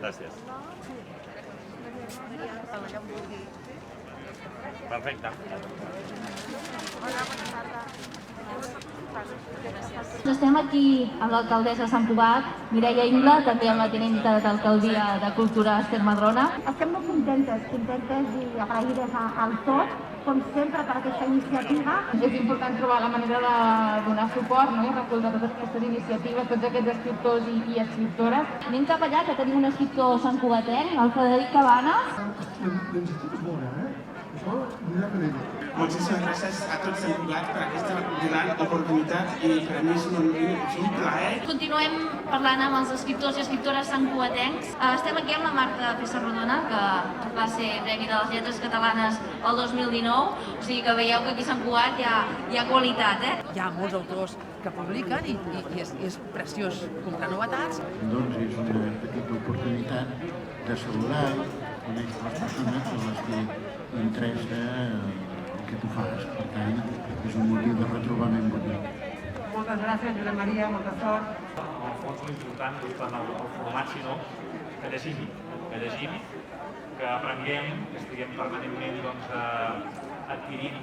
Gràcies. Perfecte. Estem aquí amb l'alcaldessa de Sant Cugat, Mireia Ingla, també amb la tinenta d'alcaldia de Cultura, Esther Madrona. Estem molt contentes i agraïdes al tot, com sempre, per aquesta iniciativa. És important trobar la manera de donar suport i recolzar totes aquestes iniciatives, tots aquests escriptors i escriptores. Anem cap allà, que tenim un escriptor santcugatenc, el Frederic Cabanes. L'institut és bona, Això anirà per ell. Moltíssimes gràcies a tots Sant Cugat per aquesta gran oportunitat i per a mi és un plaer. Continuem parlant amb els escriptors i escriptores santcugatencs. Estem aquí amb la Marta Pessarrodona, que va ser Premi de les Lletres Catalanes el 2019, o sigui que veieu que aquí a Sant Cugat hi ha qualitat, Hi ha molts autors que publiquen i és preciós comprar novetats. Doncs és una petita oportunitat de saludar, conèixer les persones a les que interessa el que tu fas. Per tant, és un motiu de retrobament bonic. Moltes gràcies, Josep Maria, molta sort. En el fons l'important no és tant el format, sinó que llegim, que aprenguem, que estiguem permanentment adquirint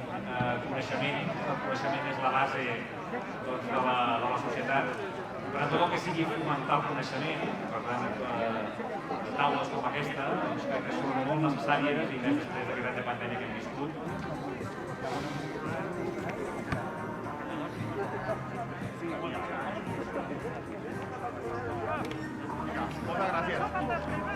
coneixement. El coneixement és la base de la societat. Per tant, tot el que sigui fomentar el coneixement, per tant, taules com aquesta, crec que són molt necessàries i més després d'aquest any de pandèmia que hem viscut. Moltes gràcies.